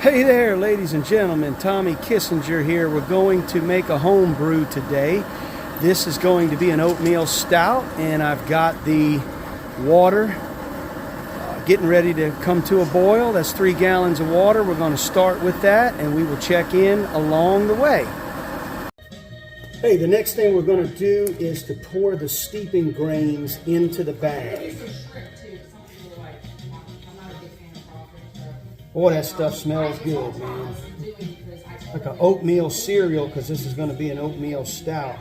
Hey there, ladies and gentlemen, Tommy Kissinger here. We're going to make a home brew today. This is going to be an oatmeal stout, and I've got the water getting ready to come to a boil. That's 3 gallons of water. We're going to start with that, and we will check in along the way. Hey, the next thing we're going to do is to pour the steeping grains into the bag. Boy, that stuff smells good, man. Like an oatmeal cereal, because this is going to be an oatmeal stout.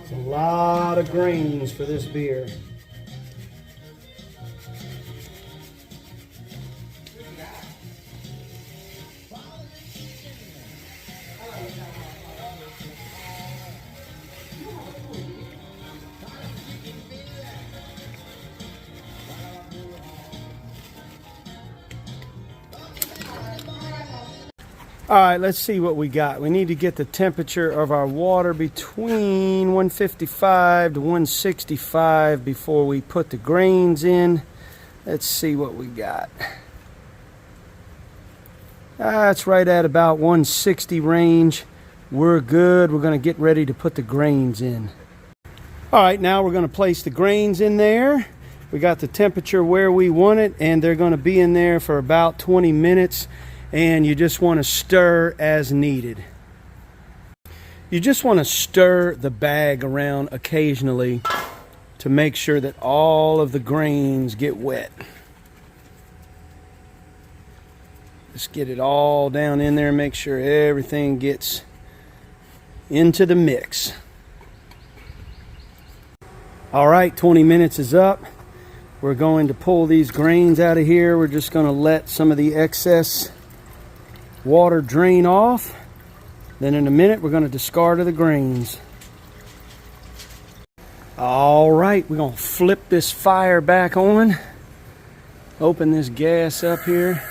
It's a lot of grains for this beer. All right, let's see what we got. We need to get the temperature of our water between 155 to 165 before we put the grains in. Let's see what we got. It's right at about 160 range. We're good. We're going to get ready to put the grains in. All right, now we're going to place the grains in there. We got the temperature where we want it, and they're going to be in there for about 20 minutes. And you just want to stir as needed. You just want to stir the bag around occasionally to make sure that all of the grains get wet. Just get it all down in there and make sure everything gets into the mix. All right, 20 minutes is up. We're going to pull these grains out of here. We're just going to let some of the excess water drain off. Then in a minute we're going to discard of the grains. All right, we're going to flip this fire back on. Open this gas up here.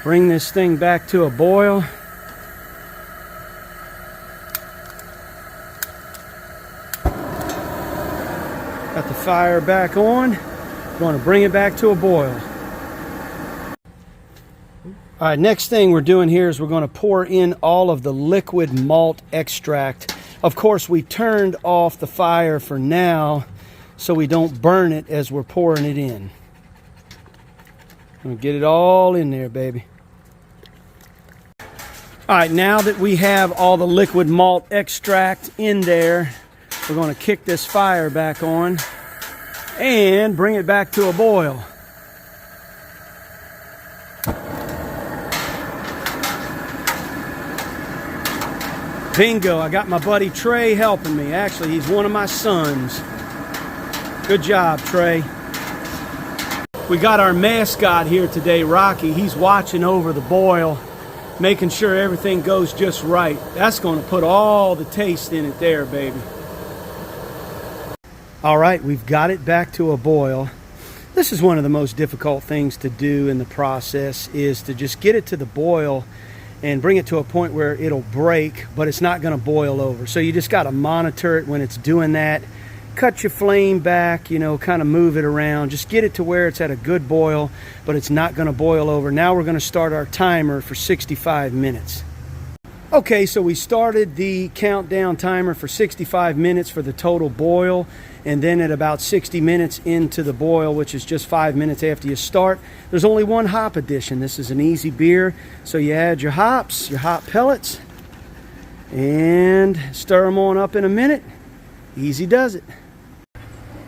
Bring this thing back to a boil. Got the fire back on. Going to bring it back to a boil. All right, next thing we're doing here is we're going to pour in all of the liquid malt extract. Of course, we turned off the fire for now so we don't burn it as we're pouring it in. Gonna get it all in there, baby. All right, now that we have all the liquid malt extract in there, we're going to kick this fire back on and bring it back to a boil. Bingo, I got my buddy Trey helping me. Actually, he's one of my sons. Good job, Trey. We got our mascot here today, Rocky. He's watching over the boil, making sure everything goes just right. That's going to put all the taste in it there, baby. All right, we've got it back to a boil. This is one of the most difficult things to do in the process, is to just get it to the boil and bring it to a point where it'll break, but it's not going to boil over. So you just got to monitor it when it's doing that. Cut your flame back, you know, kind of move it around. Just get it to where it's at a good boil, but it's not going to boil over. Now we're going to start our timer for 65 minutes. Okay, so we started the countdown timer for 65 minutes for the total boil, and then at about 60 minutes into the boil, which is just 5 minutes after you start, there's only one hop addition. This is an easy beer, so you add your hops, your hop pellets, and stir them on up in a minute. Easy does it.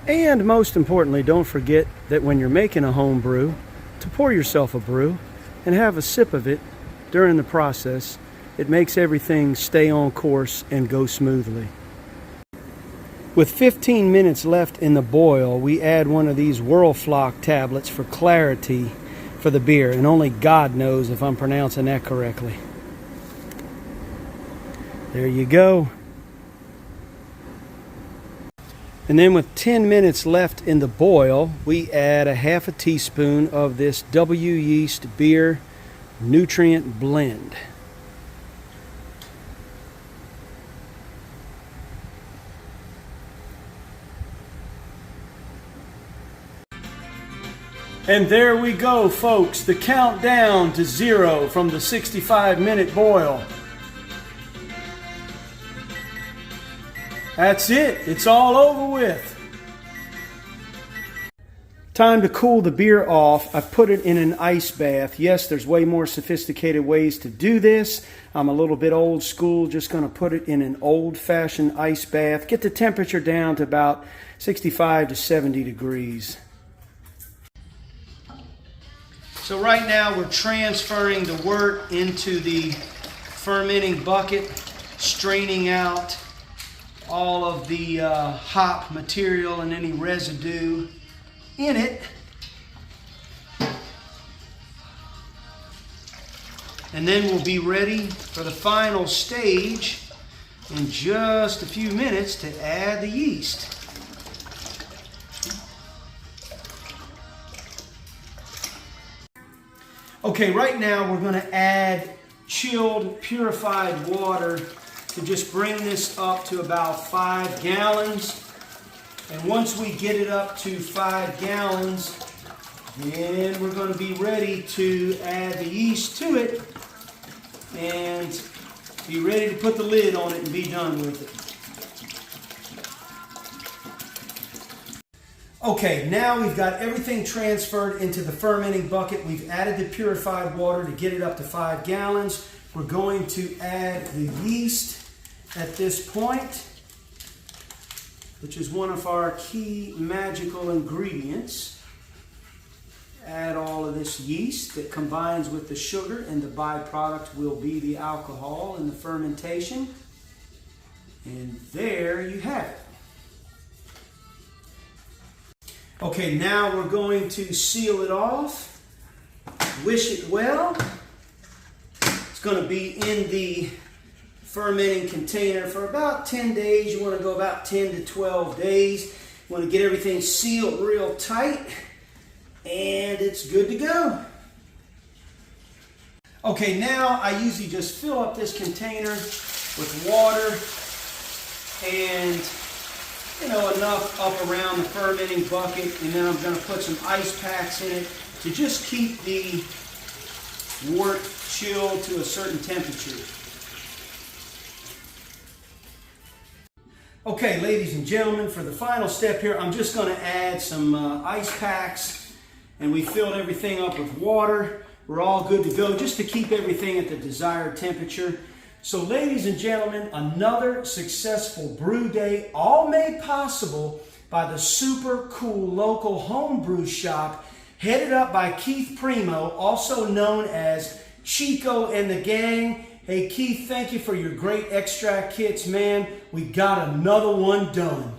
And most importantly, don't forget that when you're making a home brew, to pour yourself a brew and have a sip of it during the process. It makes everything stay on course and go smoothly. With 15 minutes left in the boil, we add one of these Whirlflock tablets for clarity for the beer, and only God knows if I'm pronouncing that correctly. There you go. And then with 10 minutes left in the boil, we add a half a teaspoon of this W Yeast Beer Nutrient Blend. And there we go, folks, the countdown to 0 from the 65-minute boil. That's it. It's all over with. Time to cool the beer off. I put it in an ice bath. Yes, there's way more sophisticated ways to do this. I'm a little bit old school, just going to put it in an old-fashioned ice bath. Get the temperature down to about 65 to 70 degrees. So right now we're transferring the wort into the fermenting bucket, straining out all of the hop material and any residue in it. And then we'll be ready for the final stage in just a few minutes to add the yeast. Okay, right now we're going to add chilled, purified water to just bring this up to about 5 gallons. And once we get it up to 5 gallons, then we're going to be ready to add the yeast to it and be ready to put the lid on it and be done with it. Okay, now we've got everything transferred into the fermenting bucket. We've added the purified water to get it up to 5 gallons. We're going to add the yeast at this point, which is one of our key magical ingredients. Add all of this yeast that combines with the sugar, and the byproduct will be the alcohol in the fermentation. And there you have it. Okay, now we're going to seal it off. Wish it well. It's going to be in the fermenting container for about 10 days. You want to go about 10 to 12 days. You want to get everything sealed real tight, and it's good to go. Okay, now I usually just fill up this container with water and enough up around the fermenting bucket, and then I'm going to put some ice packs in it to just keep the wort chilled to a certain temperature. Okay, ladies and gentlemen, for the final step here, I'm just going to add some ice packs, and we filled everything up with water. We're all good to go, just to keep everything at the desired temperature. So ladies and gentlemen, another successful brew day, all made possible by the super cool local homebrew shop headed up by Keith Primo, also known as Chico and the Gang. Hey Keith, thank you for your great extract kits, man. We got another one done.